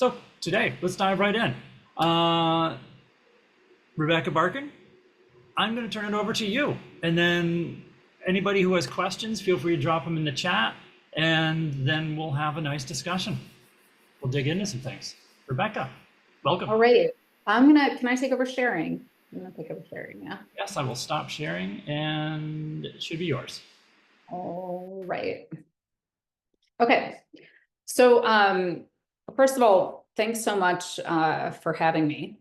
So today, let's dive right in. Rebecca Barkin, I'm going to turn it over to you. And then anybody who has questions, feel free to drop them in the chat, and then we'll have a nice discussion. We'll dig into some things. Rebecca, welcome. All right. Can I take over sharing? I'm gonna take over sharing, yeah. Yes, I will stop sharing, and it should be yours. All right. Okay. So first of all, thanks so much for having me.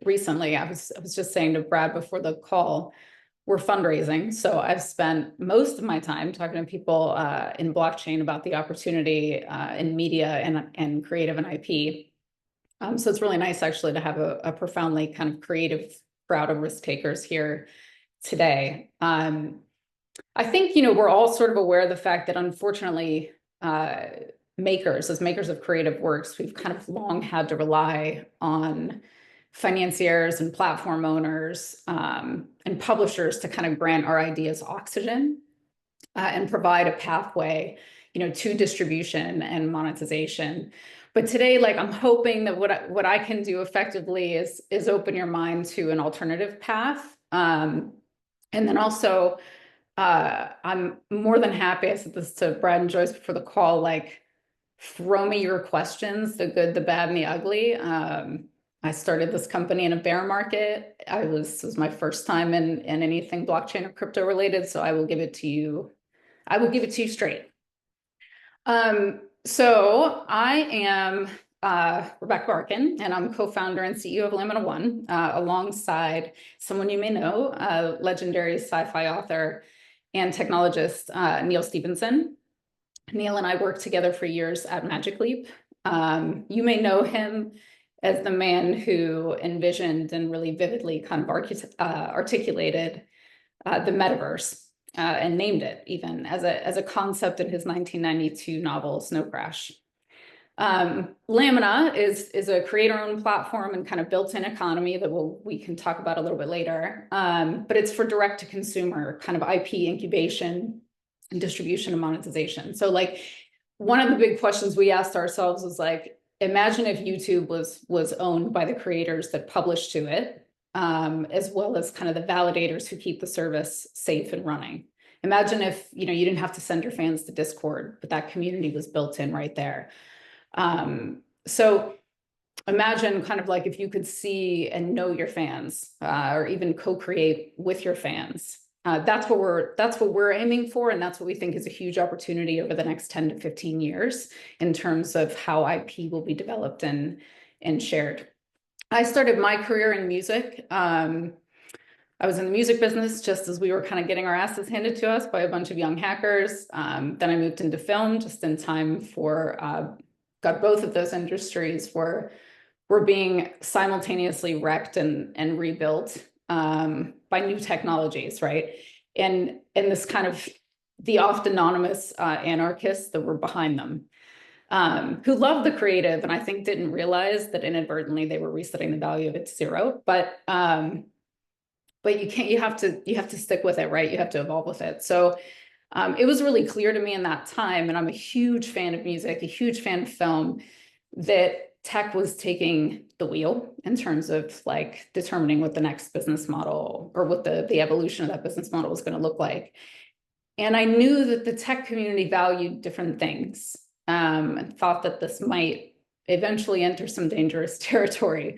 Recently, I was just saying to Brad before the call, we're fundraising. So I've spent most of my time talking to people in blockchain about the opportunity in media and creative and IP. So it's really nice actually to have a profoundly kind of creative crowd of risk takers here today. I think, we're all sort of aware of the fact that unfortunately, as makers of creative works, we've kind of long had to rely on financiers and platform owners and publishers to kind of grant our ideas oxygen and provide a pathway, to distribution and monetization. But today, like, I'm hoping that what I can do effectively is open your mind to an alternative path. And then also, I'm more than happy, I said this to Brad and Joyce before the call, like, throw me your questions, the good, the bad, and the ugly. I started this company in a bear market. This was my first time in anything blockchain or crypto related, so I will give it to you. I will give it to you straight. So I am Rebecca Barkin, and I'm co-founder and CEO of Lamina1, alongside someone you may know, legendary sci-fi author and technologist Neal Stephenson. Neal and I worked together for years at Magic Leap. You may know him as the man who envisioned and really vividly kind of articulated the metaverse. And named it even as a concept in his 1992 novel Snow Crash. Lamina is a creator-owned platform and kind of built-in economy that we can talk about a little bit later. But it's for direct-to-consumer kind of IP incubation and distribution and monetization. So like one of the big questions we asked ourselves was like, imagine if YouTube was owned by the creators that publish to it, as well as kind of the validators who keep the service safe and running. Imagine if you didn't have to send your fans to Discord, but that community was built in right there. So imagine kind of like if you could see and know your fans, or even co-create with your fans. That's what we're aiming for, and that's what we think is a huge opportunity over the next 10 to 15 years in terms of how IP will be developed and shared. I started my career in music. I was in the music business just as we were kind of getting our asses handed to us by a bunch of young hackers. Then I moved into film just in time for, got both of those industries were being simultaneously wrecked and rebuilt by new technologies, right? And this kind of the oft anonymous anarchists that were behind them. Who loved the creative and I think didn't realize that inadvertently they were resetting the value of it to zero. But you have to stick with it, right? You have to evolve with it. So it was really clear to me in that time, and I'm a huge fan of music, a huge fan of film, that tech was taking the wheel in terms of like determining what the next business model or what the evolution of that business model was going to look like. And I knew that the tech community valued different things. And thought that this might eventually enter some dangerous territory.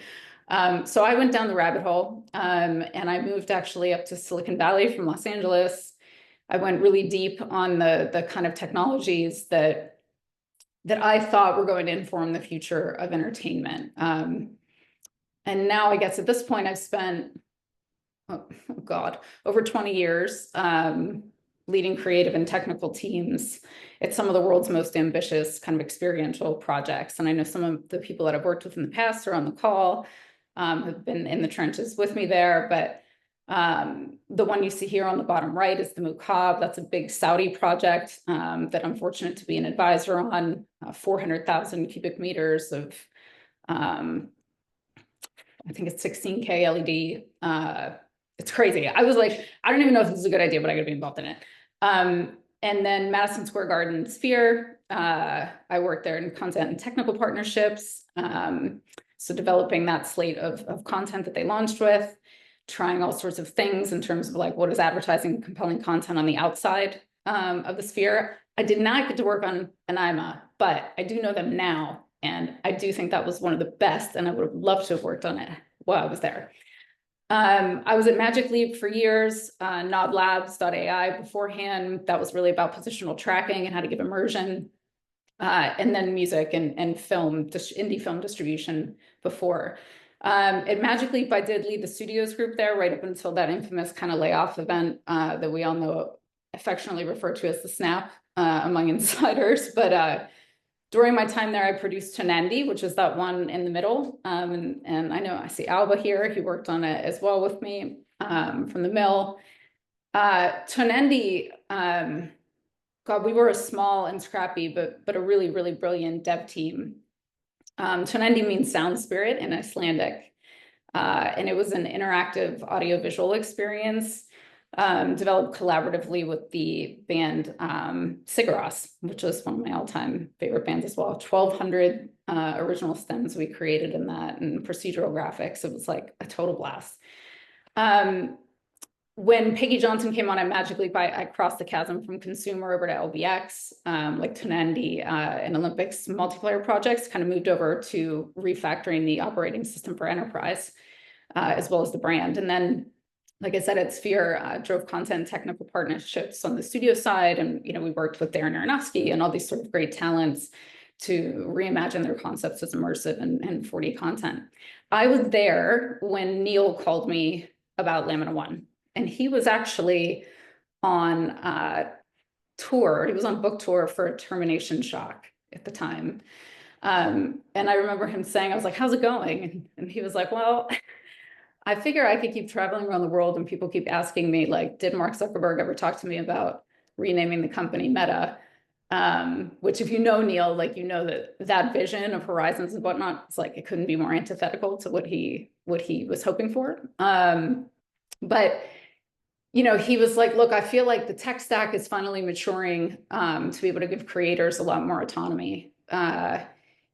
So I went down the rabbit hole, and I moved actually up to Silicon Valley from Los Angeles. I went really deep on the kind of technologies that I thought were going to inform the future of entertainment. And now I guess at this point I've spent, oh God, over 20 years leading creative and technical teams at some of the world's most ambitious kind of experiential projects. And I know some of the people that I've worked with in the past are on the call, have been in the trenches with me there. But the one you see here on the bottom right is the Mukaab. That's a big Saudi project that I'm fortunate to be an advisor on, 400,000 cubic meters of, I think it's 16K LED. It's crazy. I was like, I don't even know if this is a good idea, but I gotta be involved in it. And then Madison Square Garden Sphere, I worked there in content and technical partnerships. So developing that slate of content that they launched with, trying all sorts of things in terms of like, what is advertising compelling content on the outside of the sphere. I did not get to work on an EMI, but I do know them now. And I do think that was one of the best, and I would have loved to have worked on it while I was there. I was at Magic Leap for years, Nod.AI beforehand. That was really about positional tracking and how to give immersion. And then music and film, indie film distribution before. At Magic Leap, I did lead the studios group there right up until that infamous kind of layoff event that we all know affectionately referred to as the snap among insiders. But during my time there, I produced Tonandi, which is that one in the middle. And I know I see Alba here. He worked on it as well with me from the mill. Tonandi, God, we were a small and scrappy, but a really, really brilliant dev team. Tonandi means sound spirit in Icelandic. And it was an interactive audiovisual experience developed collaboratively with the band Sigur Rós, which is one of my all-time favorite bands as well. 1,200 original stems we created in that, and procedural graphics. It was like a total blast. When Peggy Johnson came on at Magic Leap, I crossed the chasm from consumer over to LBX, like Tonandi and Olympics multiplayer projects, kind of moved over to refactoring the operating system for enterprise, as well as the brand. And then, like I said, at Sphere, drove content technical partnerships on the studio side. And, we worked with Darren Aronofsky and all these sort of great talents to reimagine their concepts as immersive and 4D content. I was there when Neal called me about Lamina1. And he was actually on tour. He was on book tour for Termination Shock at the time. And I remember him saying, I was like, how's it going? And he was like, well, I figure I could keep traveling around the world and people keep asking me, like, did Mark Zuckerberg ever talk to me about renaming the company Meta? Which if you know Neal, like, that vision of horizons and whatnot, it's like, it couldn't be more antithetical to what he was hoping for. But he was like, look, I feel like the tech stack is finally maturing to be able to give creators a lot more autonomy. And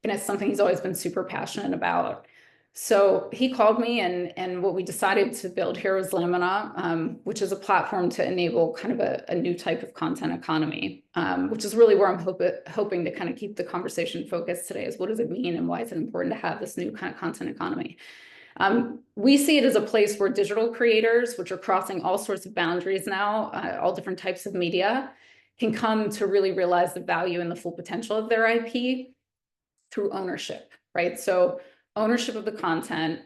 it's something he's always been super passionate about. So he called me, and what we decided to build here was Lamina, which is a platform to enable kind of a new type of content economy, which is really where I'm hoping to kind of keep the conversation focused today, is what does it mean and why is it important to have this new kind of content economy? We see it as a place where digital creators, which are crossing all sorts of boundaries now, all different types of media, can come to really realize the value and the full potential of their IP through ownership, right? So ownership of the content,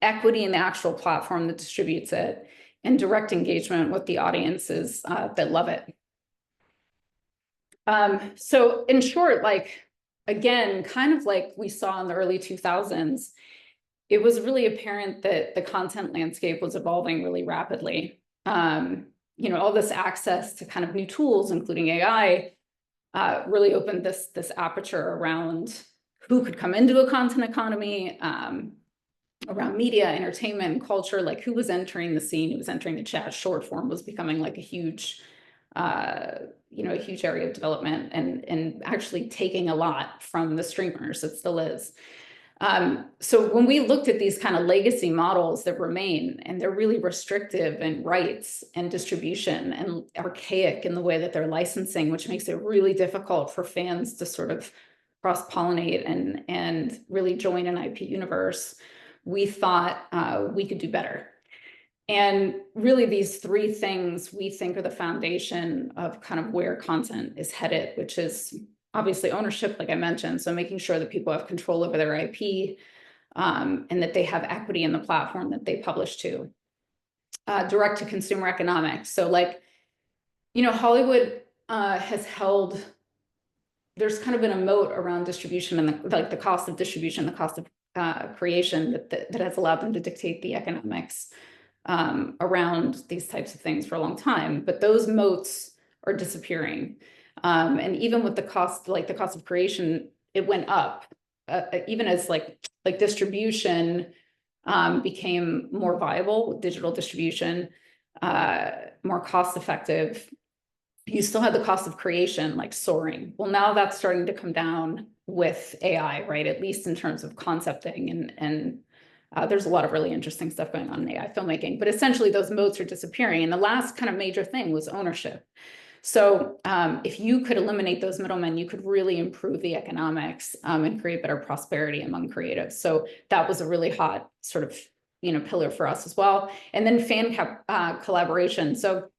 equity in the actual platform that distributes it, and direct engagement with the audiences that love it. So in short, like, again, kind of like we saw in the early 2000s, it was really apparent that the content landscape was evolving really rapidly. All this access to kind of new tools, including AI, really opened this aperture around who could come into a content economy, around media, entertainment, and culture, like who was entering the scene, who was entering the chat. Short form was becoming like a huge area of development, and actually taking a lot from the streamers. It still is. So when we looked at these kind of legacy models that remain, and they're really restrictive in rights and distribution and archaic in the way that they're licensing, which makes it really difficult for fans to sort of cross-pollinate and really join an IP universe, we thought we could do better. And really these three things we think are the foundation of kind of where content is headed, which is obviously ownership, like I mentioned. So making sure that people have control over their IP and that they have equity in the platform that they publish to. Direct to consumer economics. So like, Hollywood has held, there's kind of been a moat around distribution and the cost of distribution, the cost of creation that has allowed them to dictate the economics around these types of things for a long time. But those moats are disappearing. And even with the cost of creation, it went up, even as like distribution became more viable with digital distribution, more cost effective. you still had the cost of creation like soaring. Well, now that's starting to come down with AI, right? At least in terms of concepting and there's a lot of really interesting stuff going on in AI filmmaking, but essentially those moats are disappearing. And the last kind of major thing was ownership. So if you could eliminate those middlemen, you could really improve the economics and create better prosperity among creatives. So that was a really hot sort of, pillar for us as well. And then collaboration. So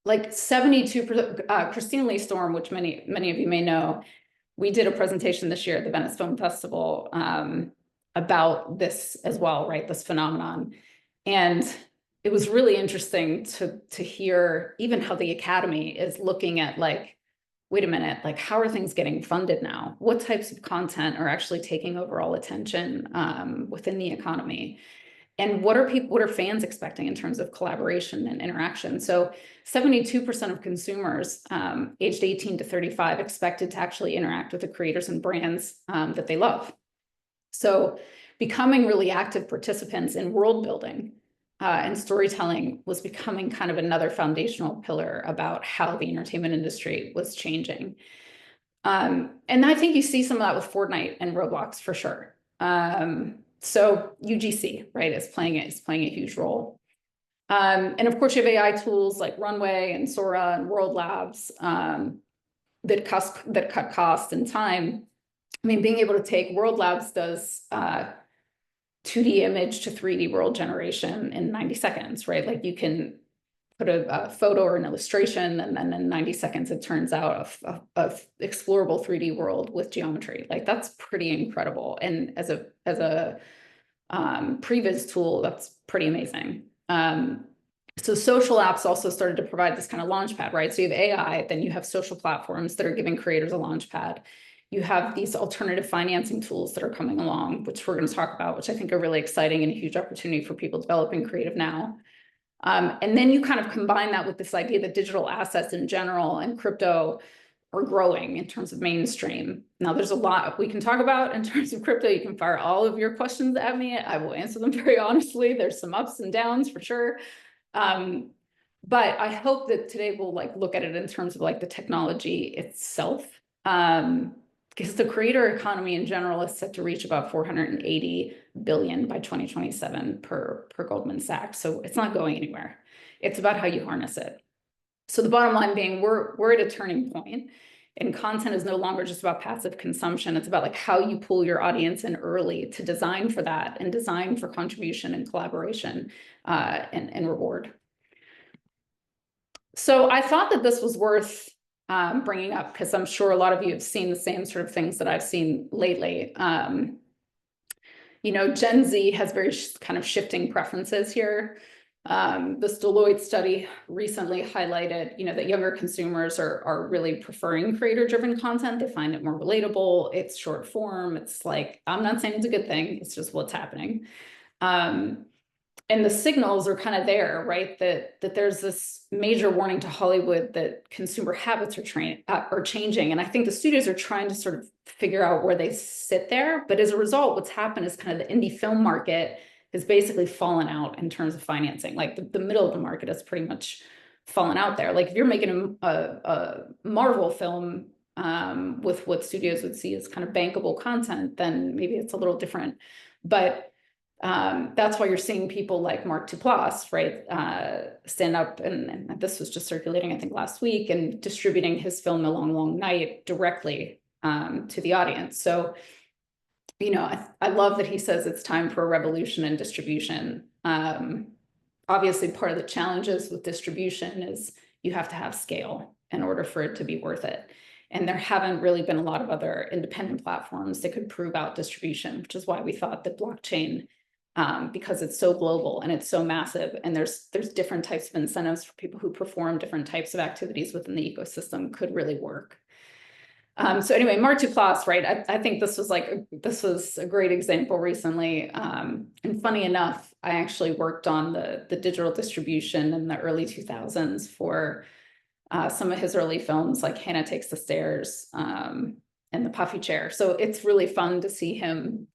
like 72%, Christina Lee Storm, which many of you may know, we did a presentation this year at the Venice Film Festival about this as well, right? This phenomenon. And it was really interesting to hear even how the Academy is looking at like, wait a minute, like how are things getting funded now? What types of content are actually taking overall attention within the economy? And what are fans expecting in terms of collaboration and interaction? So 72% of consumers aged 18 to 35 expected to actually interact with the creators and brands that they love. So becoming really active participants in world building and storytelling was becoming kind of another foundational pillar about how the entertainment industry was changing. And I think you see some of that with Fortnite and Roblox for sure. So UGC, right, is playing a huge role. And of course, you have AI tools like Runway and Sora and World Labs that cut cost and time. I mean, being able to take World Labs does 2D image to 3D world generation in 90 seconds, right? Like you can put a photo or an illustration, and then in 90 seconds, it turns out a explorable 3D world with geometry. Like that's pretty incredible. And as a previs tool, that's pretty amazing. So social apps also started to provide this kind of launchpad, right? So you have AI, then you have social platforms that are giving creators a launchpad. You have these alternative financing tools that are coming along, which we're going to talk about, which I think are really exciting and a huge opportunity for people developing creative now. And then you kind of combine that with this idea that digital assets in general and crypto are growing in terms of mainstream. Now, there's a lot we can talk about in terms of crypto. You can fire all of your questions at me. I will answer them very honestly. There's some ups and downs for sure. But I hope that today we'll like look at it in terms of like the technology itself. Because the creator economy in general is set to reach about 480 billion by 2027 per Goldman Sachs. So it's not going anywhere. It's about how you harness it. So the bottom line being we're at a turning point, and content is no longer just about passive consumption. It's about like how you pull your audience in early to design for that and design for contribution and collaboration and reward. So I thought that this was worth bringing up because I'm sure a lot of you have seen the same sort of things that I've seen lately. Gen Z has very kind of shifting preferences here. This Deloitte study recently highlighted, that younger consumers are really preferring creator-driven content. They find it more relatable. It's short form. It's like, I'm not saying it's a good thing. It's just what's happening. And the signals are kind of there, right? That there's this major warning to Hollywood that consumer habits are changing. And I think the studios are trying to sort of figure out where they sit there. But as a result, what's happened is kind of the indie film market has basically fallen out in terms of financing. Like the middle of the market has pretty much fallen out there. Like if you're making a Marvel film with what studios would see as kind of bankable content, then maybe it's a little different. But that's why you're seeing people like Mark Duplass, right, stand up, and this was just circulating, I think, last week, and distributing his film The Long, Long Night directly to the audience. So, I love that he says it's time for a revolution in distribution. Obviously, part of the challenges with distribution is you have to have scale in order for it to be worth it. And there haven't really been a lot of other independent platforms that could prove out distribution, which is why we thought that blockchain, because it's so global and it's so massive, and there's different types of incentives for people who perform different types of activities within the ecosystem, could really work. So anyway, Mark Duplass, right? I think this was a great example recently. And funny enough, I actually worked on the digital distribution in the early 2000s for some of his early films, like Hannah Takes the Stairs and The Puffy Chair. So it's really fun to see him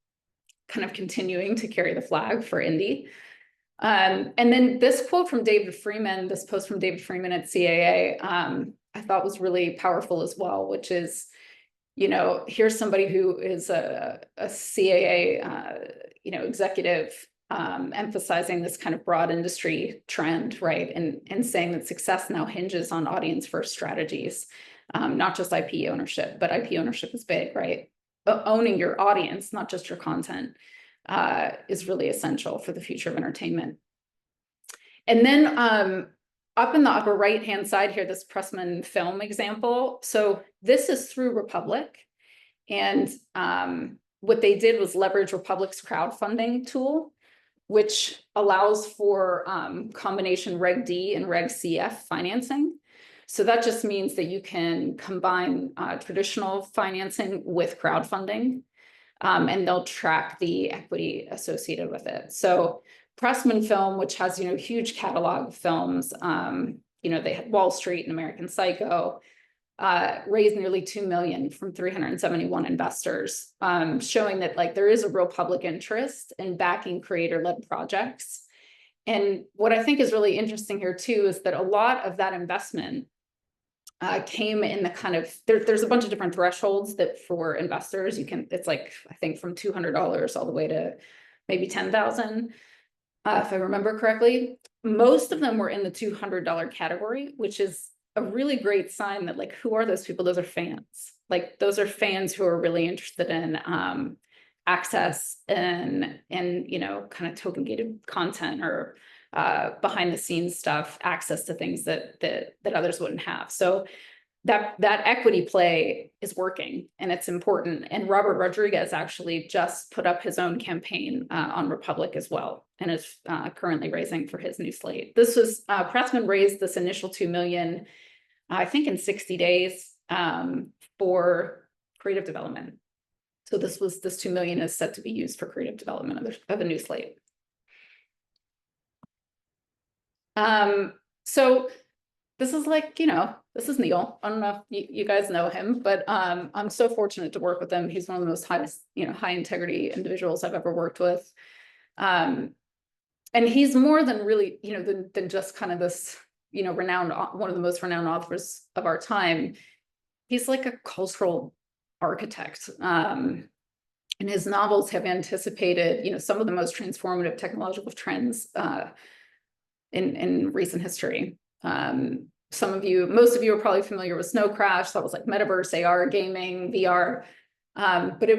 kind of continuing to carry the flag for indie. And then this quote from David Freeman, this post from David Freeman at CAA, I thought was really powerful as well, which is, here's somebody who is a CAA, executive, emphasizing this kind of broad industry trend, right? And saying that success now hinges on audience first strategies, not just IP ownership, but IP ownership is big, right? Owning your audience, not just your content, is really essential for the future of entertainment. And then up in the upper right-hand side here, this Pressman film example. So this is through Republic. And what they did was leverage Republic's crowdfunding tool, which allows for combination Reg D and Reg CF financing. So that just means that you can combine traditional financing with crowdfunding, and they'll track the equity associated with it. So Pressman Film, which has, huge catalog of films, they had Wall Street and American Psycho, raised nearly 2 million from 371 investors, showing that like there is a real public interest in backing creator-led projects. And what I think is really interesting here too is that a lot of that investment came in the kind of, there's a bunch of different thresholds that for investors, it's like, I think from $200 all the way to maybe 10,000, if I remember correctly. Most of them were in the $200 category, which is a really great sign that like, who are those people? Those are fans. Like those are fans who are really interested in access and kind of token gated content or behind the scenes stuff, access to things that others wouldn't have. So that equity play is working and it's important. And Robert Rodriguez actually just put up his own campaign on Republic as well, and is currently raising for his new slate. This was Pressman raised this initial 2 million, I think in 60 days for creative development. So this 2 million is set to be used for creative development of a new slate. So this is like, this is Neal. I don't know if you guys know him, but I'm so fortunate to work with him. He's one of the most high integrity individuals I've ever worked with. And he's more than really, than just kind of this, renowned, one of the most renowned authors of our time. He's like a cultural architect. And his novels have anticipated, some of the most transformative technological trends in recent history. Most of you are probably familiar with Snow Crash. That was like metaverse, AR, gaming, VR. But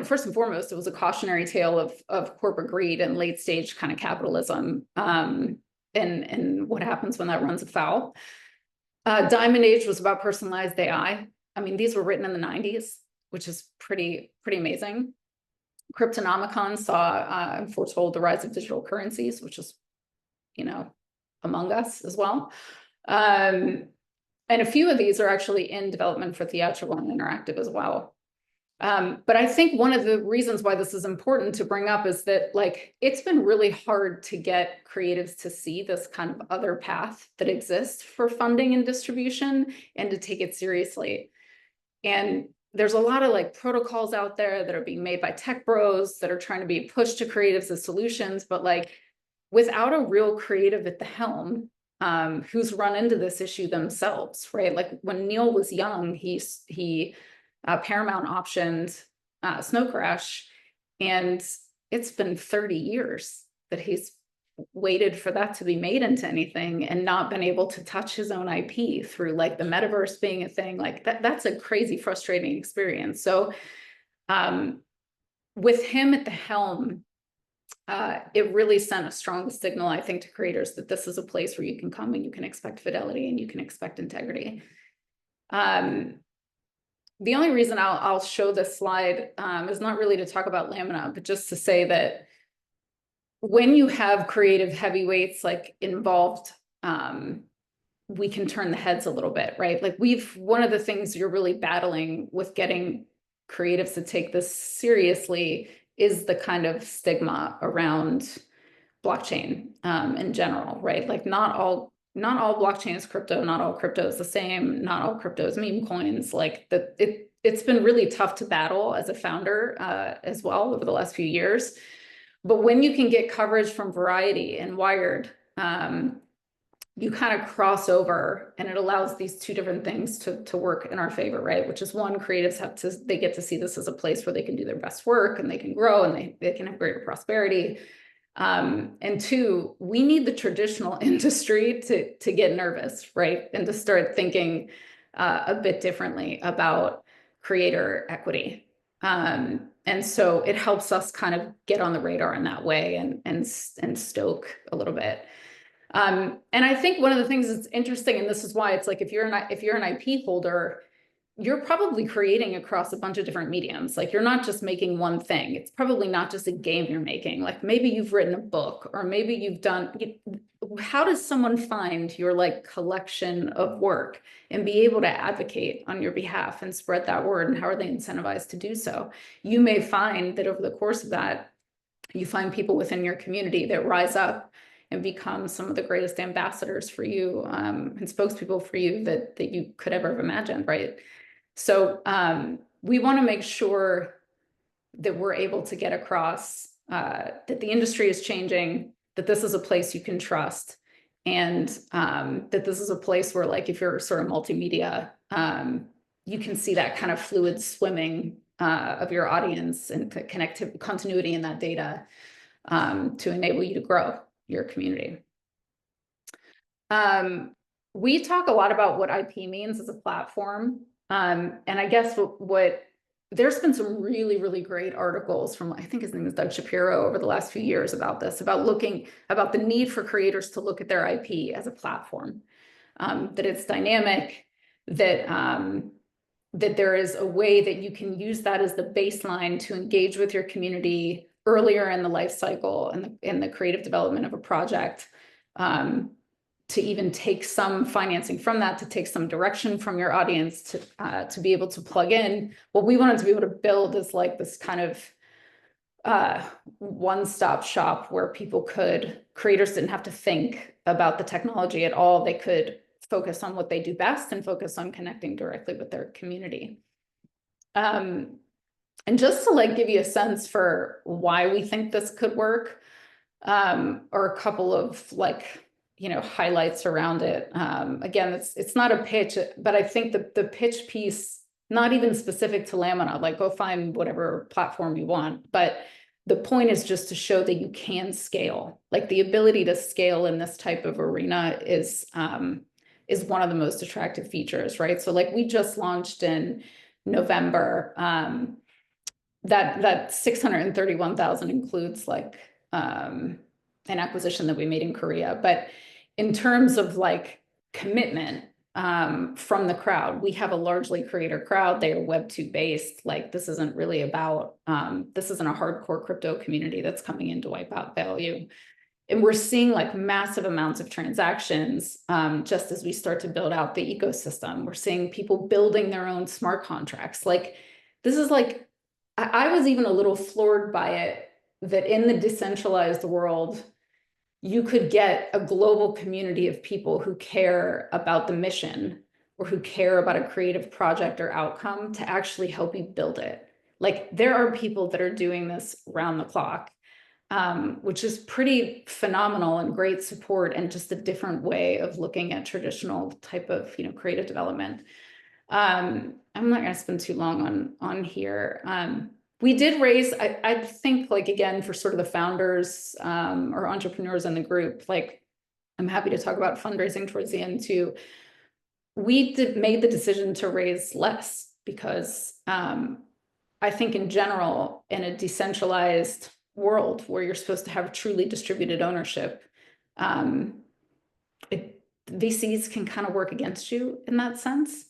first and foremost, it was a cautionary tale of corporate greed and late stage kind of capitalism, and what happens when that runs afoul. Diamond Age was about personalized AI. I mean, these were written in the 90s, which is pretty amazing. Cryptonomicon saw foretold the rise of digital currencies, which is, among us as well. And a few of these are actually in development for theatrical and interactive as well. But I think one of the reasons why this is important to bring up is that like, it's been really hard to get creatives to see this kind of other path that exists for funding and distribution and to take it seriously. And there's a lot of like protocols out there that are being made by tech bros that are trying to be pushed to creatives as solutions, but like without a real creative at the helm, who's run into this issue themselves, right? Like when Neal was young, he Paramount optioned Snow Crash, and it's been 30 years that he's waited for that to be made into anything and not been able to touch his own IP through like the metaverse being a thing. Like that's a crazy, frustrating experience. So with him at the helm, it really sent a strong signal, I think, to creators that this is a place where you can come and you can expect fidelity and you can expect integrity. The only reason I'll show this slide is not really to talk about Lamina, but just to say that when you have creative heavyweights like involved, we can turn the heads a little bit, right? Like one of the things you're really battling with getting creatives to take this seriously is the kind of stigma around blockchain in general, right? Like not all blockchain is crypto, not all crypto is the same, not all crypto is meme coins. Like it's been really tough to battle as a founder as well over the last few years. But when you can get coverage from Variety and Wired, you kind of cross over, and it allows these two different things to work in our favor, right? Which is, one, creatives they get to see this as a place where they can do their best work and they can grow and they can have greater prosperity. And two, we need the traditional industry to get nervous, right? And to start thinking a bit differently about creator equity. And so it helps us kind of get on the radar in that way and stoke a little bit. And I think one of the things that's interesting, and this is why it's like, if you're an IP holder, you're probably creating across a bunch of different mediums. Like, you're not just making one thing. It's probably not just a game you're making. Like, maybe you've written a book, or maybe you've done, how does someone find your like collection of work and be able to advocate on your behalf and spread that word? And how are they incentivized to do so? You may find that over the course of that, you find people within your community that rise up and become some of the greatest ambassadors for you, and spokespeople for you that you could ever have imagined, right? So we want to make sure that we're able to get across that the industry is changing, that this is a place you can trust, and that this is a place where, like, if you're sort of multimedia, you can see that kind of fluid swimming of your audience and continuity in that data to enable you to grow your community. We talk a lot about what IP means as a platform. And I guess what there's been some really, really great articles from, I think his name is Doug Shapiro, over the last few years about this, about the need for creators to look at their IP as a platform, that it's dynamic, that there is a way that you can use that as the baseline to engage with your community earlier in the life cycle and in the creative development of a project, to even take some financing from that, to take some direction from your audience, to be able to plug in. What we wanted to be able to build is like this kind of one-stop shop where creators didn't have to think about the technology at all. They could focus on what they do best and focus on connecting directly with their community. And just to like give you a sense for why we think this could work, or a couple of like, highlights around it. Again, it's not a pitch, but I think the pitch piece, not even specific to Lamina, like go find whatever platform you want, but the point is just to show that you can scale. Like, the ability to scale in this type of arena is one of the most attractive features, right? So like, we just launched in November, that 631,000 includes like an acquisition that we made in Korea. But in terms of like commitment from the crowd, we have a largely creator crowd. They are Web2 based. Like, this isn't really about, this isn't a hardcore crypto community that's coming in to wipe out value. And we're seeing like massive amounts of transactions just as we start to build out the ecosystem. We're seeing people building their own smart contracts. Like, this is like, I was even a little floored by it, that in the decentralized world, you could get a global community of people who care about the mission or who care about a creative project or outcome to actually help you build it. Like, there are people that are doing this round the clock, which is pretty phenomenal and great support, and just a different way of looking at traditional type of, creative development. I'm not going to spend too long on here. We did raise, I think, like, again, for sort of the founders or entrepreneurs in the group, like, I'm happy to talk about fundraising towards the end too. We made the decision to raise less because I think in general, in a decentralized world where you're supposed to have truly distributed ownership, VCs can kind of work against you in that sense.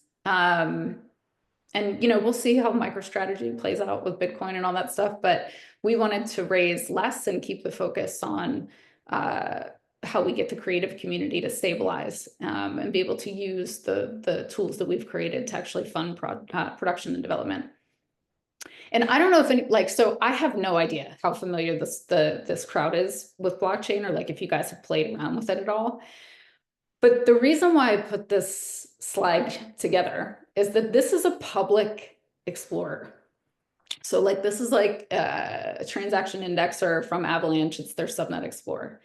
And, we'll see how MicroStrategy plays out with Bitcoin and all that stuff, but we wanted to raise less and keep the focus on how we get the creative community to stabilize and be able to use the tools that we've created to actually fund production and development. And I don't know if so I have no idea how familiar this crowd is with blockchain, or like if you guys have played around with it at all. But the reason why I put this slide together is that this is a public explorer. So like, this is like a transaction indexer from Avalanche. It's their subnet explorer.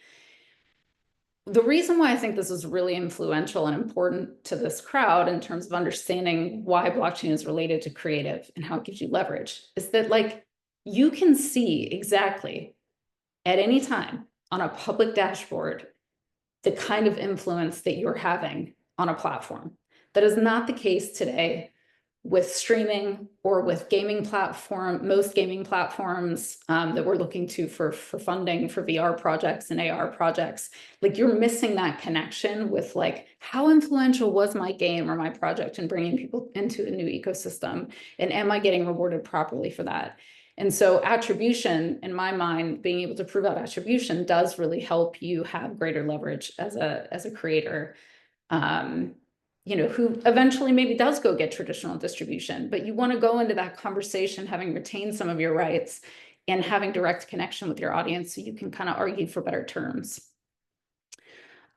the reason why I think this is really influential and important to this crowd in terms of understanding why blockchain is related to creative and how it gives you leverage is that like you can see exactly at any time on a public dashboard the kind of influence that you're having on a platform. That is not the case today with streaming or with most gaming platforms that we're looking to for funding for VR projects and AR projects. Like you're missing that connection with like, how influential was my game or my project in bringing people into a new ecosystem? And am I getting rewarded properly for that? And so attribution, in my mind, being able to prove out attribution does really help you have greater leverage as a creator. Who eventually maybe does go get traditional distribution, but you want to go into that conversation having retained some of your rights and having direct connection with your audience so you can kind of argue for better terms.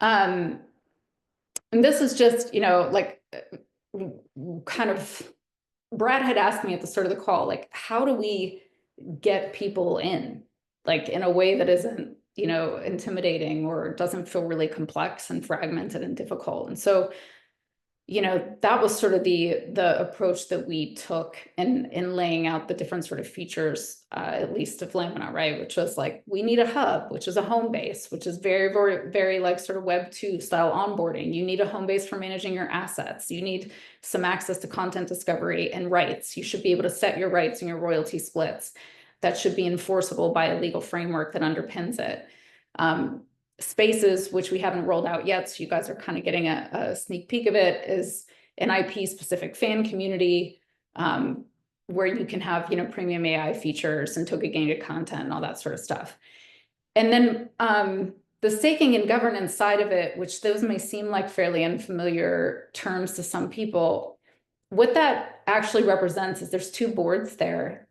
And this is just, kind of, Brad had asked me at the start of the call, like, how do we get people in, like in a way that isn't, intimidating or doesn't feel really complex and fragmented and difficult? And so that was sort of the approach that we took in laying out the different sort of features, at least of Lamina, right? Which was like, we need a hub, which is a home base, which is very, very, very like sort of Web 2 style onboarding. You need a home base for managing your assets. You need some access to content discovery and rights. You should be able to set your rights and your royalty splits. That should be enforceable by a legal framework that underpins it. Spaces, which we haven't rolled out yet, so you guys are kind of getting a sneak peek of it, is an IP-specific fan community where you can have, premium AI features and token-gated content and all that sort of stuff. And then the staking and governance side of it, which those may seem like fairly unfamiliar terms to some people, what that actually represents is there's two boards there.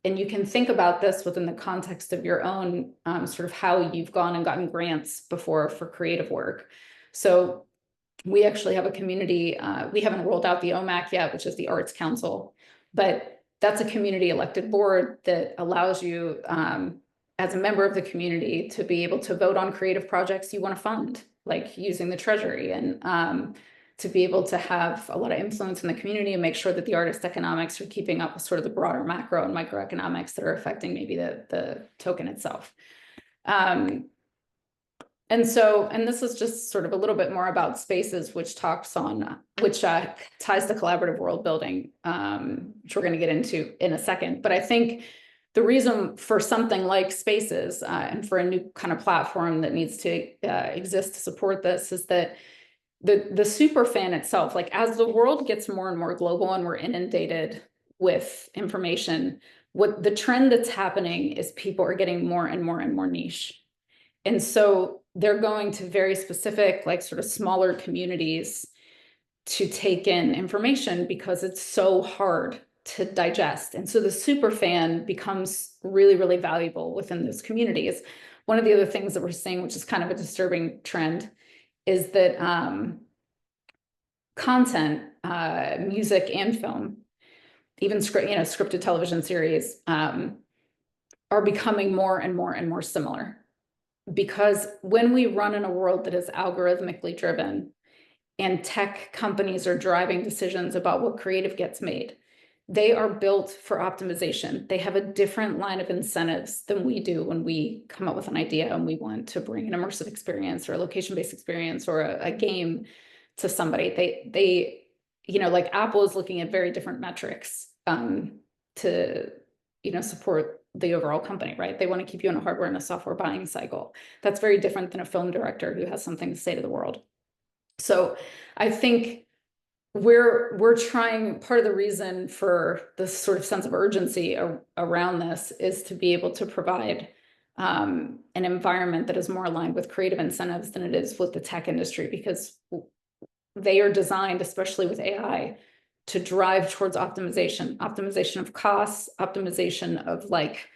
And you can think about this within the context of your own sort of how you've gone and gotten grants before for creative work. So we actually have a community, we haven't rolled out the OMAC yet, which is the Arts Council, but that's a community elected board that allows you as a member of the community to be able to vote on creative projects you want to fund, like using the treasury, and to be able to have a lot of influence in the community and make sure that the artist economics are keeping up with sort of the broader macro and microeconomics that are affecting maybe the token itself. And this is just sort of a little bit more about spaces, which ties to collaborative world building, which we're going to get into in a second. But I think the reason for something like spaces and for a new kind of platform that needs to exist to support this is that the super fan itself, like as the world gets more and more global and we're inundated with information, what the trend that's happening is people are getting more and more and more niche. And so they're going to very specific, like sort of smaller communities to take in information because it's so hard to digest. And so the super fan becomes really, really valuable within those communities. One of the other things that we're seeing, which is kind of a disturbing trend, is that content, music and film, even scripted television series, are becoming more and more and more similar. Because when we run in a world that is algorithmically driven and tech companies are driving decisions about what creative gets made, they are built for optimization. They have a different line of incentives than we do when we come up with an idea and we want to bring an immersive experience or a location-based experience or a game to somebody. They like Apple is looking at very different metrics to support the overall company, right? They want to keep you in a hardware and a software buying cycle. That's very different than a film director who has something to say to the world. So I think we're trying, part of the reason for this sort of sense of urgency around this is to be able to provide an environment that is more aligned with creative incentives than it is with the tech industry, because they are designed, especially with AI, to drive towards optimization of costs, optimization of like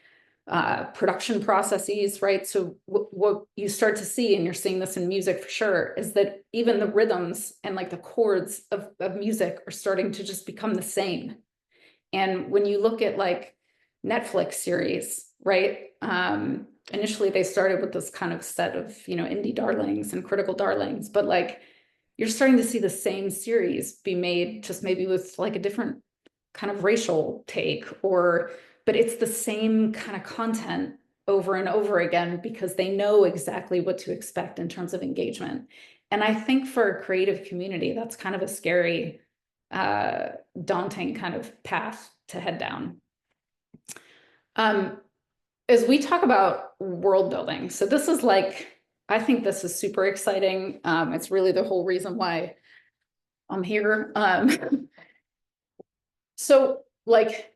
production processes, right? So what you start to see, and you're seeing this in music for sure, is that even the rhythms and like the chords of music are starting to just become the same. And when you look at like Netflix series, right? initially they started with this kind of set of, indie darlings and critical darlings, but like you're starting to see the same series be made just maybe with like a different kind of racial take, but it's the same kind of content over and over again because they know exactly what to expect in terms of engagement. And I think for a creative community, that's kind of a scary, daunting kind of path to head down. As we talk about world building, so this is like, I think this is super exciting. It's really the whole reason why I'm here. So like,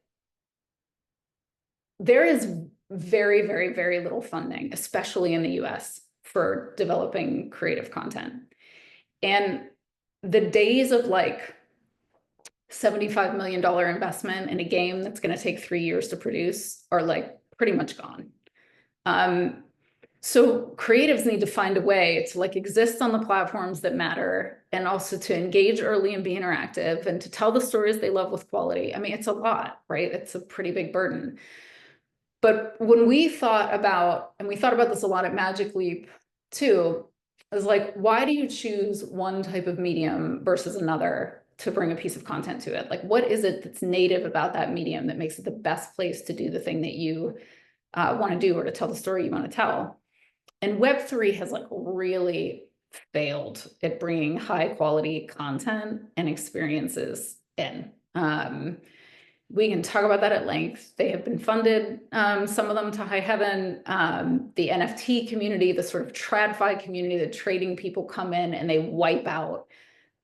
there is very, very, very little funding, especially in the US, for developing creative content. And the days of like $75 million investment in a game that's going to take 3 years to produce are like pretty much gone. So creatives need to find a way to like exist on the platforms that matter and also to engage early and be interactive and to tell the stories they love with quality. I mean, it's a lot, right? It's a pretty big burden. But when we thought about, and we thought about this a lot at Magic Leap too, is like, why do you choose one type of medium versus another to bring a piece of content to it? Like, what is it that's native about that medium that makes it the best place to do the thing that you want to do or to tell the story you want to tell? And Web3 has like really failed at bringing high quality content and experiences in. We can talk about that at length. They have been funded, some of them to high heaven. The NFT community, the sort of TradFi community, the trading people come in and they wipe out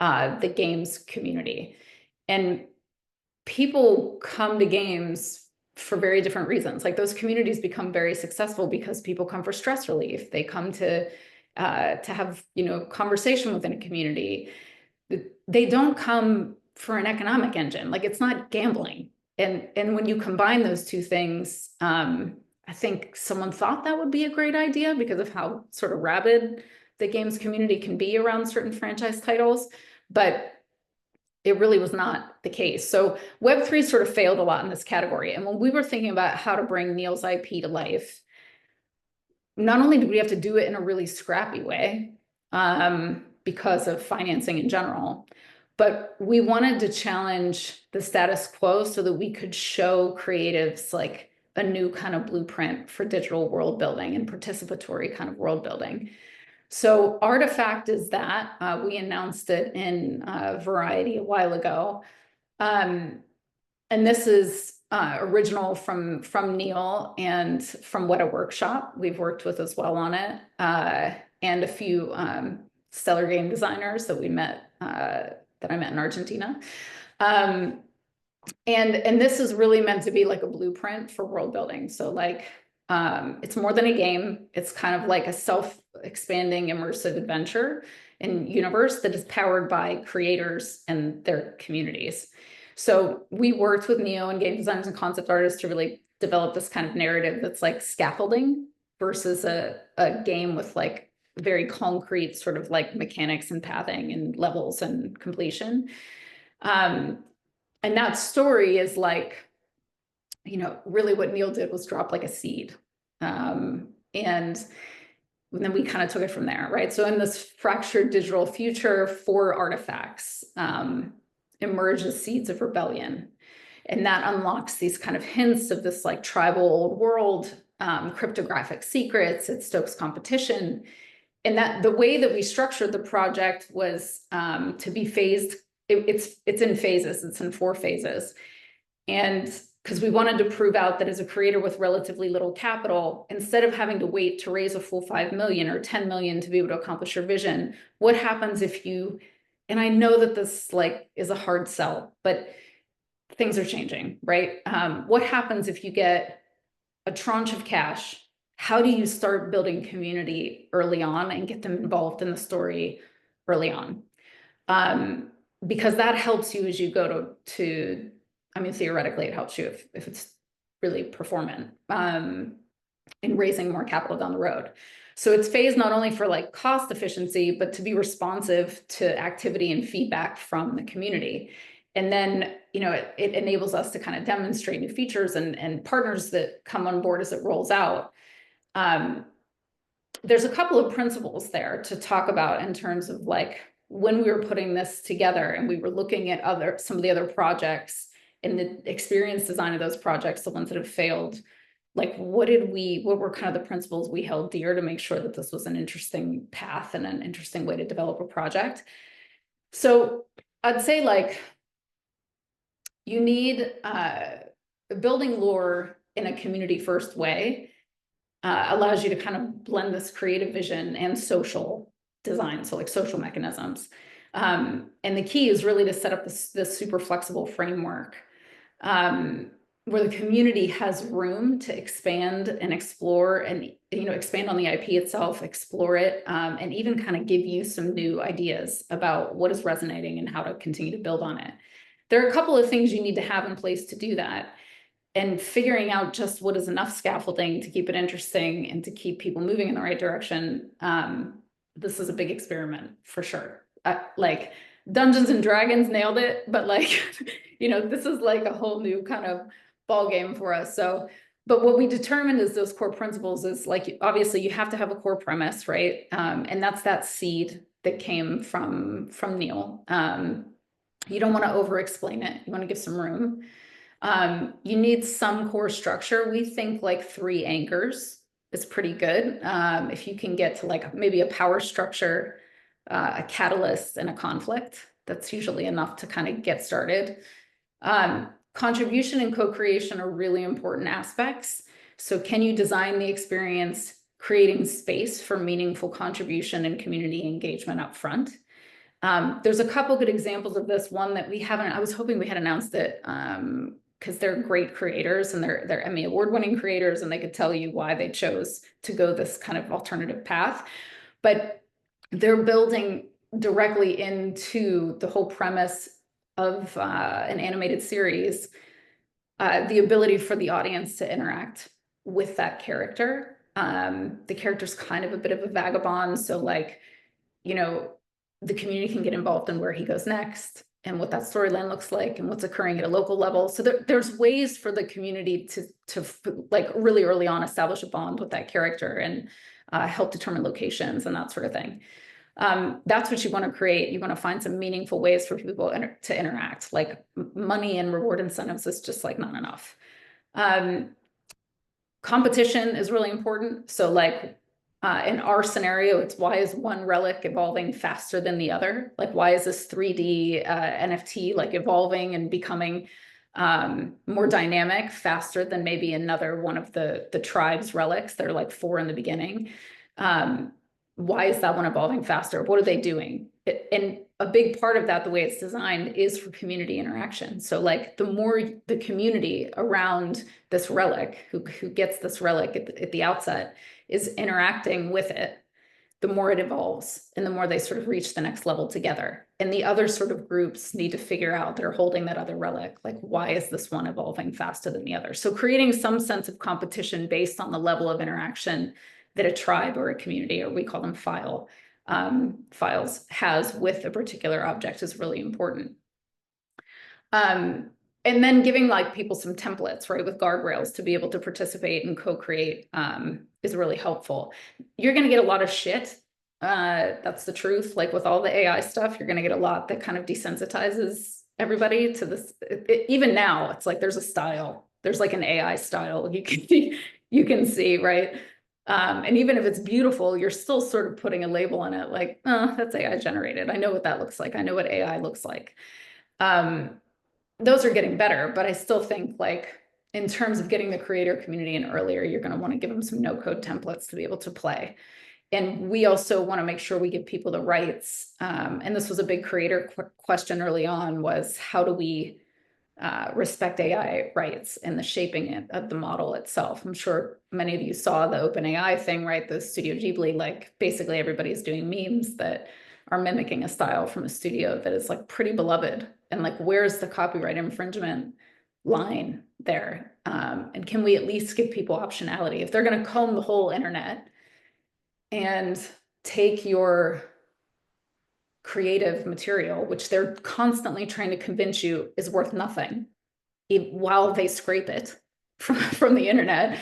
the games community. And people come to games for very different reasons. Like those communities become very successful because people come for stress relief. They come to have, conversation within a community. They don't come for an economic engine. Like it's not gambling. And when you combine those two things, I think someone thought that would be a great idea because of how sort of rabid the games community can be around certain franchise titles, but it really was not the case. So Web3 sort of failed a lot in this category. And when we were thinking about how to bring Neal's IP to life, not only did we have to do it in a really scrappy way, because of financing in general, but we wanted to challenge the status quo so that we could show creatives like a new kind of blueprint for digital world building and participatory kind of world building. So Artifact is that. We announced it in Variety a while ago. And this is original from Neal and from What a Workshop we've worked with as well on it, and a few stellar game designers that we met, that I met in Argentina. And this is really meant to be like a blueprint for world building. So like, it's more than a game. It's kind of like a self-expanding immersive adventure and universe that is powered by creators and their communities. So we worked with Neo and game designers and concept artists to really develop this kind of narrative that's like scaffolding versus a game with like very concrete sort of like mechanics and pathing and levels and completion. And that story is like, really what Neal did was drop like a seed. And then we kind of took it from there, right? So in this fractured digital future, 4 artifacts emerge as seeds of rebellion. And that unlocks these kind of hints of this like tribal old world, cryptographic secrets, it stokes competition. And that the way that we structured the project was to be phased. It's in phases, it's in 4 phases. And because we wanted to prove out that as a creator with relatively little capital, instead of having to wait to raise a full 5 million or 10 million to be able to accomplish your vision, what happens if you, and I know that this like is a hard sell, but things are changing, right? What happens if you get a tranche of cash? How do you start building community early on and get them involved in the story early on? Because that helps you as you go to I mean, theoretically, it helps you if it's really performant, in raising more capital down the road. So it's phased not only for like cost efficiency, but to be responsive to activity and feedback from the community. And then, it enables us to kind of demonstrate new features and partners that come on board as it rolls out. There's a couple of principles there to talk about in terms of like when we were putting this together and we were looking at some of the other projects and the experience design of those projects, the ones that have failed, like what were kind of the principles we held dear to make sure that this was an interesting path and an interesting way to develop a project. So I'd say like you need building lore in a community first way allows you to kind of blend this creative vision and social design, so like social mechanisms. And the key is really to set up this super flexible framework where the community has room to expand and explore and expand on the IP itself, explore it, and even kind of give you some new ideas about what is resonating and how to continue to build on it. There are a couple of things you need to have in place to do that. And figuring out just what is enough scaffolding to keep it interesting and to keep people moving in the right direction. This is a big experiment for sure. Like Dungeons and Dragons nailed it, but like, this is like a whole new kind of ball game for us. So, but what we determined is those core principles is like, obviously you have to have a core premise, right? And that's that seed that came from Neal. You don't want to over explain it. You want to give some room. You need some core structure. We think like 3 anchors is pretty good. If you can get to like maybe a power structure, a catalyst, and a conflict, that's usually enough to kind of get started. Contribution and co-creation are really important aspects. So can you design the experience, creating space for meaningful contribution and community engagement up front? There's a couple good examples of this. One that we haven't, I was hoping we had announced it, because they're great creators and they're Emmy award-winning creators, and they could tell you why they chose to go this kind of alternative path. But they're building directly into the whole premise of an animated series, the ability for the audience to interact with that character. The character's kind of a bit of a vagabond, so like, the community can get involved in where he goes next and what that storyline looks like and what's occurring at a local level. So there's ways for the community to like really early on establish a bond with that character and help determine locations and that sort of thing. That's what you want to create. You want to find some meaningful ways for people to interact. Like money and reward incentives is just like not enough. Competition is really important. So like in our scenario, it's why is one relic evolving faster than the other? Like why is this 3D NFT like evolving and becoming more dynamic faster than maybe another one of the tribe's relics? They're like 4 in the beginning. Why is that one evolving faster? What are they doing? And a big part of that, the way it's designed, is for community interaction. So like the more the community around this relic, who gets this relic at the outset, is interacting with it, the more it evolves and the more they sort of reach the next level together. And the other sort of groups need to figure out, they're holding that other relic, like why is this one evolving faster than the other? So creating some sense of competition based on the level of interaction that a tribe or a community, or we call them files, has with a particular object is really important. And then giving like people some templates, right, with guardrails to be able to participate and co-create is really helpful. You're going to get a lot of shit. That's the truth. Like with all the AI stuff, you're going to get a lot that kind of desensitizes everybody to this. Even now, it's like there's a style. There's like an AI style you can see, right? And even if it's beautiful, you're still sort of putting a label on it, like, oh, that's AI generated. I know what that looks like. I know what AI looks like. Those are getting better, but I still think like in terms of getting the creator community in earlier, you're going to want to give them some no-code templates to be able to play. And we also want to make sure we give people the rights. And this was a big creator question early on, was how do we respect AI rights and the shaping of the model itself? I'm sure many of you saw the OpenAI thing, right? The Studio Ghibli, like basically everybody's doing memes that are mimicking a style from a studio that is like pretty beloved. And like, where's the copyright infringement line there? And can we at least give people optionality? If they're going to comb the whole internet and take your creative material, which they're constantly trying to convince you is worth nothing, while they scrape it from the internet,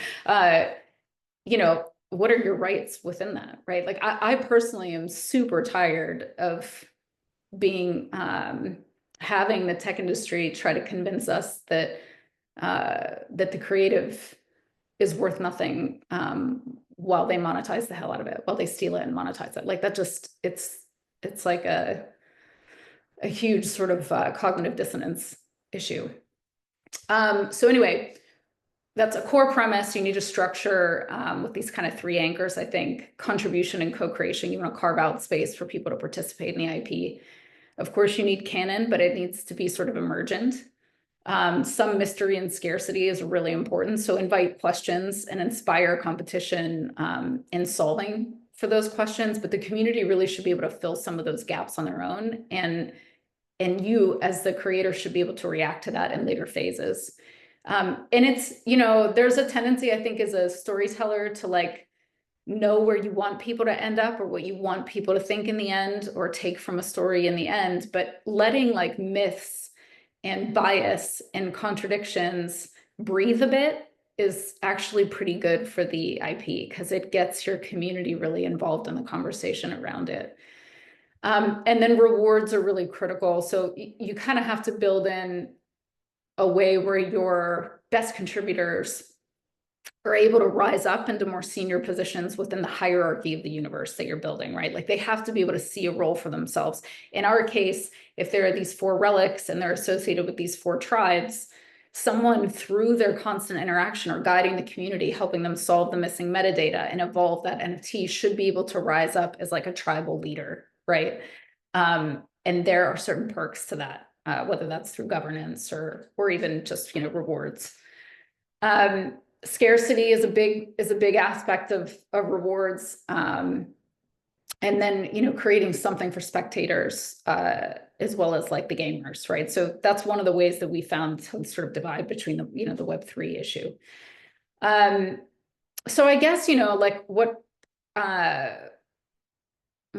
what are your rights within that, right? Like I personally am super tired of being having the tech industry try to convince us that that the creative is worth nothing while they monetize the hell out of it, while they steal it and monetize it. Like that just, it's like a huge sort of cognitive dissonance issue. So anyway, that's a core premise. You need to structure with these kind of three anchors, I think: contribution and co-creation. You want to carve out space for people to participate in the IP. Of course, you need canon, but it needs to be sort of emergent. Some mystery and scarcity is really important. So invite questions and inspire competition in solving for those questions. But the community really should be able to fill some of those gaps on their own. And you, as the creator, should be able to react to that in later phases. And it's, you know, there's a tendency, I think, as a storyteller to like know where you want people to end up or what you want people to think in the end or take from a story in the end, but letting like myths and bias and contradictions breathe a bit is actually pretty good for the IP because it gets your community really involved in the conversation around it. And then rewards are really critical. So you kind of have to build in a way where your best contributors are able to rise up into more senior positions within the hierarchy of the universe that you're building, right? Like they have to be able to see a role for themselves. In our case, if there are these 4 relics and they're associated with these 4 tribes, someone through their constant interaction or guiding the community, helping them solve the missing metadata and evolve that NFT should be able to rise up as like a tribal leader, right? And there are certain perks to that, whether that's through governance or even just, you know, rewards. Scarcity is a big aspect of rewards. And then, you know, creating something for spectators as well as like the gamers, right? So that's one of the ways that we found to sort of divide between the, you know, the Web3 issue. So I guess, you know, like what, well,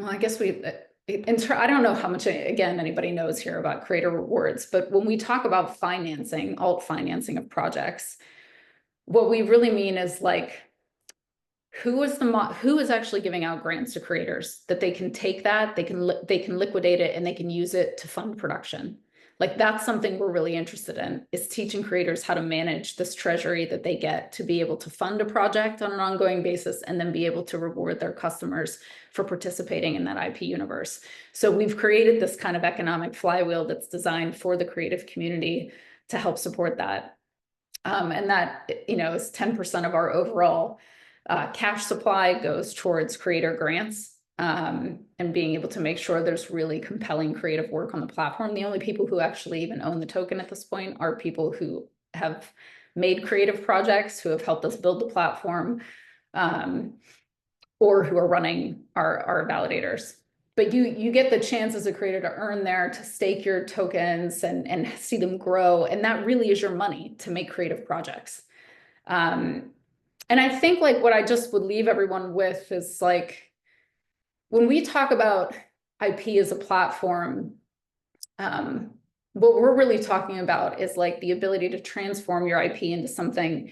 I guess I don't know how much, again, anybody knows here about creator rewards, but when we talk about financing, alt financing of projects, what we really mean is like, who is actually giving out grants to creators that they can take that, they can liquidate it and they can use it to fund production. Like that's something we're really interested in, is teaching creators how to manage this treasury that they get to be able to fund a project on an ongoing basis and then be able to reward their customers for participating in that IP universe. So we've created this kind of economic flywheel that's designed for the creative community to help support that. And that, you know, is 10% of our overall cash supply goes towards creator grants and being able to make sure there's really compelling creative work on the platform. The only people who actually even own the token at this point are people who have made creative projects, who have helped us build the platform, or who are running our validators. But you get the chance as a creator to earn there, to stake your tokens and see them grow. And that really is your money to make creative projects. And I think like what I just would leave everyone with is like, when we talk about IP as a platform, what we're really talking about is like the ability to transform your IP into something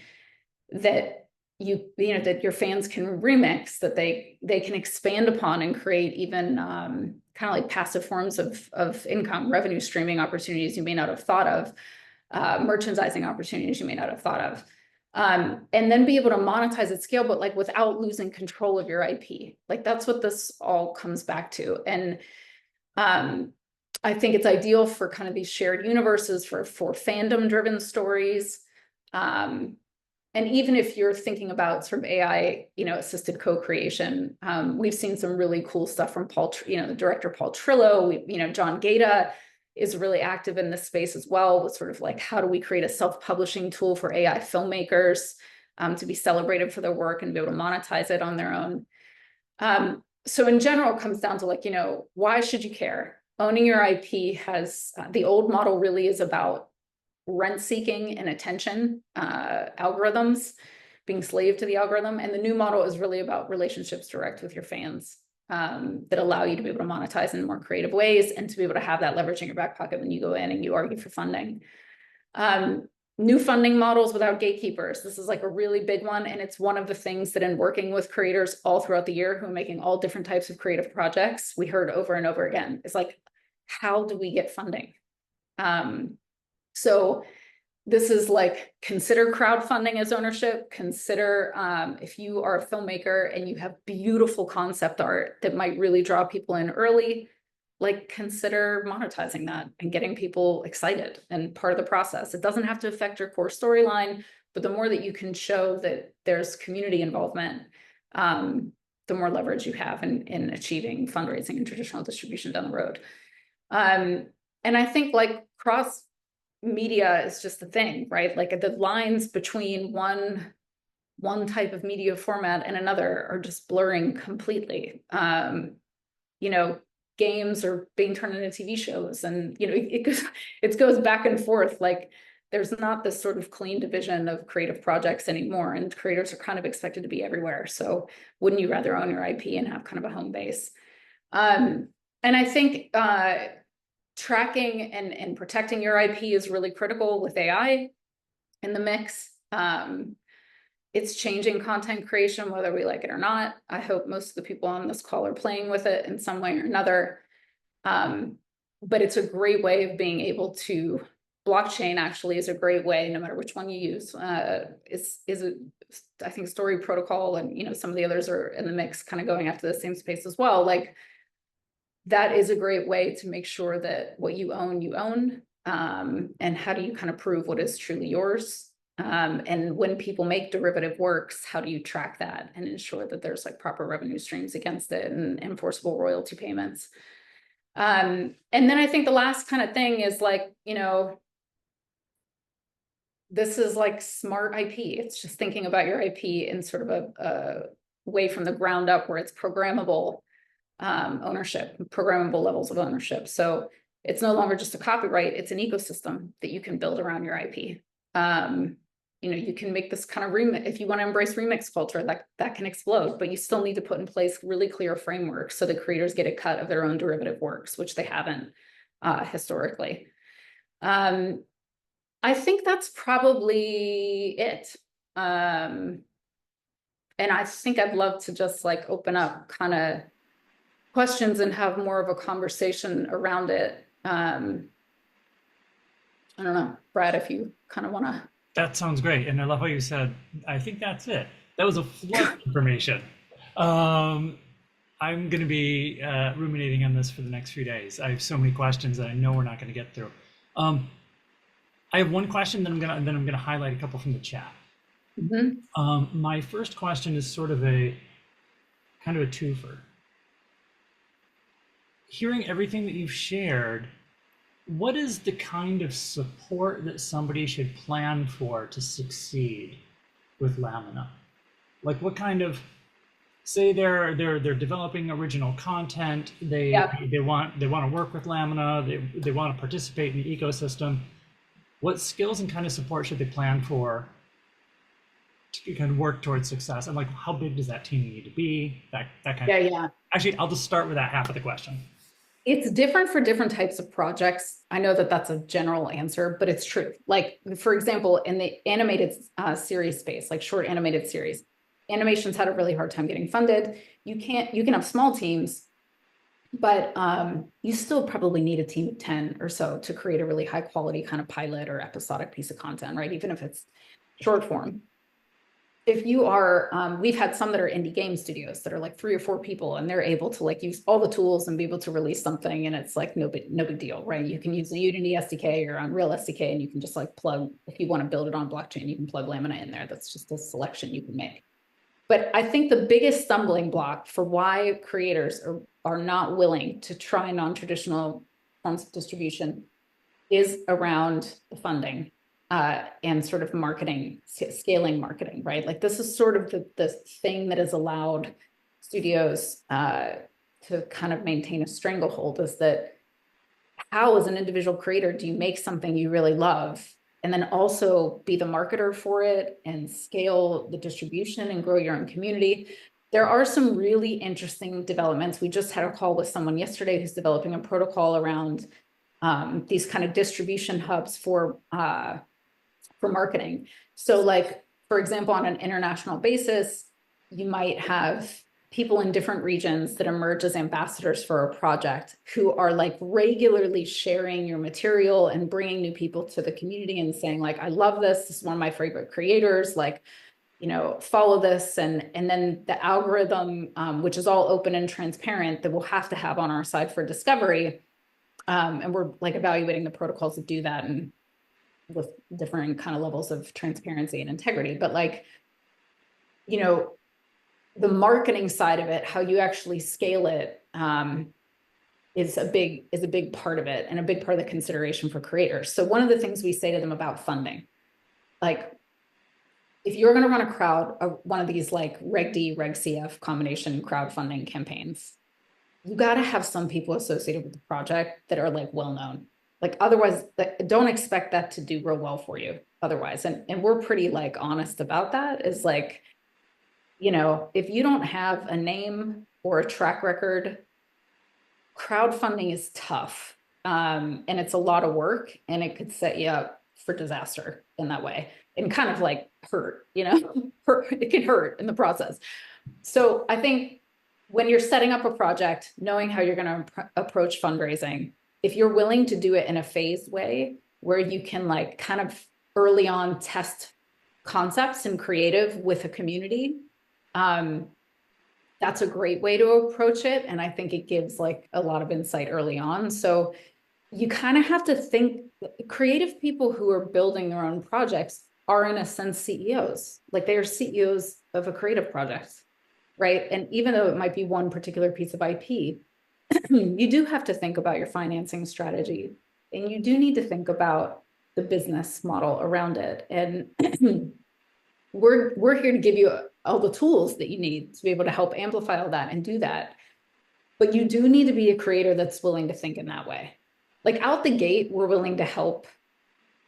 that you know, that your fans can remix, that they can expand upon and create even kind of like passive forms of income, revenue streaming opportunities you may not have thought of, merchandising opportunities you may not have thought of. And then be able to monetize at scale, but like without losing control of your IP. Like that's what this all comes back to. And I think it's ideal for kind of these shared universes for fandom driven stories. And even if you're thinking about sort of AI, you know, assisted co-creation, we've seen some really cool stuff from Paul, you know, the director Paul Trillo. You know, John Gaeta is really active in this space as well, with sort of like, how do we create a self-publishing tool for AI filmmakers to be celebrated for their work and be able to monetize it on their own. So in general, it comes down to like, you know, why should you care? Owning your IP has, the old model really is about rent seeking and attention, algorithms, being slave to the algorithm. And the new model is really about relationships direct with your fans that allow you to be able to monetize in more creative ways and to be able to have that leverage in your back pocket when you go in and you argue for funding. new funding models without gatekeepers. This is like a really big one. And it's one of the things that in working with creators all throughout the year who are making all different types of creative projects, we heard over and over again. It's like, how do we get funding? So this is like, consider crowdfunding as ownership. Consider if you are a filmmaker and you have beautiful concept art that might really draw people in early, like consider monetizing that and getting people excited and part of the process. It doesn't have to affect your core storyline, but the more that you can show that there's community involvement, the more leverage you have in achieving fundraising and traditional distribution down the road. And I think like cross media is just the thing, right? Like the lines between one type of media format and another are just blurring completely. You know, games are being turned into TV shows, and you know, it goes back and forth. Like there's not this sort of clean division of creative projects anymore, and creators are kind of expected to be everywhere. So wouldn't you rather own your IP and have kind of a home base? And I think tracking and protecting your IP is really critical with AI in the mix. It's changing content creation, whether we like it or not. I hope most of the people on this call are playing with it in some way or another. But it's a great way of being able to, blockchain actually is a great way, no matter which one you use, I think story protocol and, you know, some of the others are in the mix kind of going after the same space as well. Like that is a great way to make sure that what you own. And how do you kind of prove what is truly yours? And when people make derivative works, how do you track that and ensure that there's like proper revenue streams against it and enforceable royalty payments? And then I think the last kind of thing is like, you know, this is like smart IP. It's just thinking about your IP in sort of a way from the ground up where it's programmable ownership, programmable levels of ownership. So it's no longer just a copyright, it's an ecosystem that you can build around your IP. You know, you can make this kind of remix, if you want to embrace remix culture, that can explode, but you still need to put in place really clear frameworks so the creators get a cut of their own derivative works, which they haven't historically. I think that's probably it. And I think I'd love to just like open up kind of questions and have more of a conversation around it. I don't know, Brad, if you kind of want to. That sounds great. And I love how you said, I think that's it. That was a flood of information. I'm going to be ruminating on this for the next few days. I have so many questions that I know we're not going to get through. I have one question, then I'm going to highlight a couple from the chat. My first question is sort of a kind of a twofer. Hearing everything that you've shared, what is the kind of support that somebody should plan for to succeed with Lamina? Like what kind of, say they're developing original content, they want to work with Lamina, they want to participate in the ecosystem. What skills and kind of support should they plan for to kind of work towards success? And like, how big does that team need to be? That kind of. Yeah. Actually, I'll just start with that half of the question. It's different for different types of projects. I know that that's a general answer, but it's true. Like, for example, in the animated series space, like short animated series, animation's had a really hard time getting funded. You can have small teams, but you still probably need a team of 10 or so to create a really high quality kind of pilot or episodic piece of content, right? Even if it's short form. If you are, we've had some that are indie game studios that are like 3 or 4 people, and they're able to like use all the tools and be able to release something, and it's like no big deal, right? You can use the Unity SDK or Unreal SDK, and you can just like plug, if you want to build it on blockchain, you can plug Lamina in there. That's just a selection you can make. But I think the biggest stumbling block for why creators are not willing to try non-traditional forms of distribution is around the funding. And sort of marketing, scaling marketing, right? Like this is sort of the thing that has allowed studios to kind of maintain a stranglehold, is that how as an individual creator do you make something you really love and then also be the marketer for it and scale the distribution and grow your own community? There are some really interesting developments. We just had a call with someone yesterday who's developing a protocol around these kind of distribution hubs for for marketing. So like, for example, on an international basis, you might have people in different regions that emerge as ambassadors for a project who are like regularly sharing your material and bringing new people to the community and saying like, I love this. This is one of my favorite creators. Like, you know, follow this. And then the algorithm, which is all open and transparent, that we'll have to have on our side for discovery. And we're like evaluating the protocols to do that and with different kind of levels of transparency and integrity. But like, you know, the marketing side of it, how you actually scale it, is a big part of it and a big part of the consideration for creators. So one of the things we say to them about funding, like if you're going to run one of these like Reg D, Reg CF combination crowdfunding campaigns, you got to have some people associated with the project that are like well-known. Like otherwise, don't expect that to do real well for you otherwise. And we're pretty like honest about that, is like, you know, if you don't have a name or a track record, crowdfunding is tough. And it's a lot of work, and it could set you up for disaster in that way and kind of like hurt, you know, it can hurt in the process. So I think when you're setting up a project, knowing how you're going to approach fundraising, if you're willing to do it in a phased way where you can like kind of early on test concepts and creative with a community, that's a great way to approach it. And I think it gives like a lot of insight early on. So you kind of have to think, creative people who are building their own projects are in a sense CEOs, like they are CEOs of a creative project, right? And even though it might be one particular piece of IP, you do have to think about your financing strategy, and you do need to think about the business model around it. And we're here to give you all the tools that you need to be able to help amplify all that and do that. But you do need to be a creator that's willing to think in that way. Like out the gate, we're willing to help.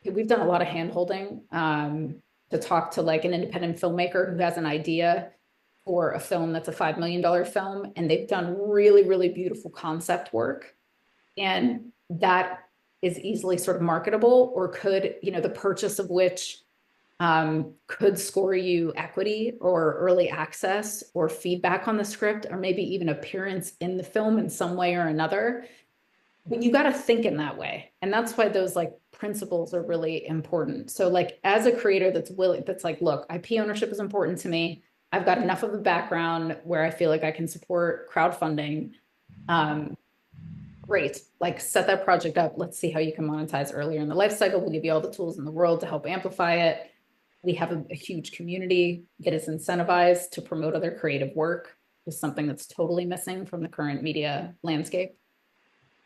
We've done a lot of hand-holding to talk to like an independent filmmaker who has an idea for a film that's a $5 million film, and they've done really, really beautiful concept work. And that is easily sort of marketable, or could, you know, the purchase of which could score you equity or early access or feedback on the script, or maybe even appearance in the film in some way or another. But you got to think in that way. And that's why those like principles are really important. So like as a creator that's willing, that's like, look, IP ownership is important to me. I've got enough of a background where I feel like I can support crowdfunding. Great, like set that project up. Let's see how you can monetize earlier in the life cycle. We'll give you all the tools in the world to help amplify it. We have a huge community that is incentivized to promote other creative work, which is something that's totally missing from the current media landscape.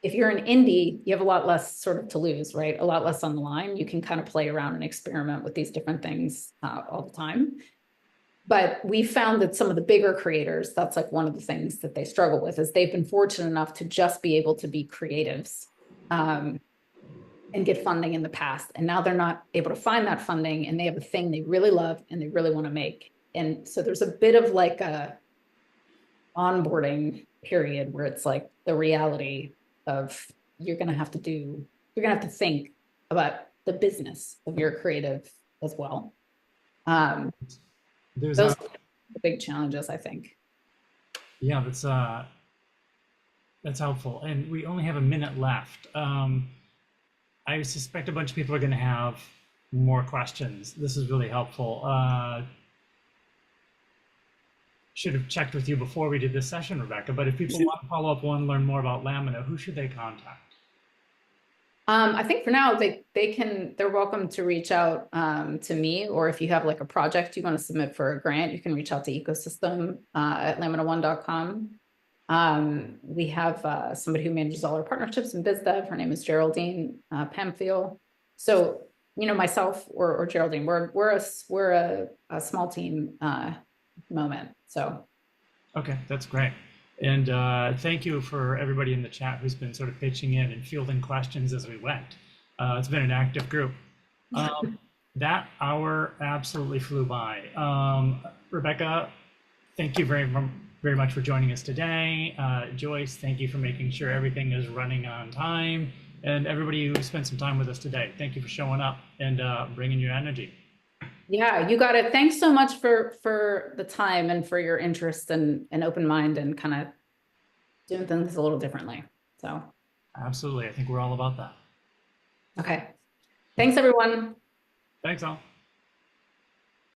If you're an indie, you have a lot less sort of to lose, right? A lot less on the line. You can kind of play around and experiment with these different things all the time. But we found that some of the bigger creators, that's like one of the things that they struggle with, is they've been fortunate enough to just be able to be creatives and get funding in the past. And now they're not able to find that funding, and they have a thing they really love and they really want to make. And so there's a bit of like a onboarding period where it's like the reality of you're going to have to think about the business of your creative as well. Those are the big challenges, I think. Yeah, that's helpful. And we only have a minute left. I suspect a bunch of people are going to have more questions. This is really helpful. Should have checked with you before we did this session, Rebecca, but if people want to follow up, want to learn more about Lamina, who should they contact? I think for now they're welcome to reach out to me, or if you have like a project you want to submit for a grant, you can reach out to ecosystem at lamina1.com. We have somebody who manages all our partnerships in biz dev. Her name is Geraldine Pamphile. So, you know, myself or Geraldine, we're a small team moment. So. Okay, that's great. And thank you for everybody in the chat who's been sort of pitching in and fielding questions as we went. It's been an active group. That hour absolutely flew by. Rebecca, thank you very much for joining us today. Joyce, thank you for making sure everything is running on time. and everybody who spent some time with us today. Thank you for showing up and bringing your energy. Yeah, you got it. Thanks so much for the time and for your interest and open mind and kind of doing things a little differently. So, Absolutely. I think we're all about that. okay. Thanks, everyone. Thanks, all.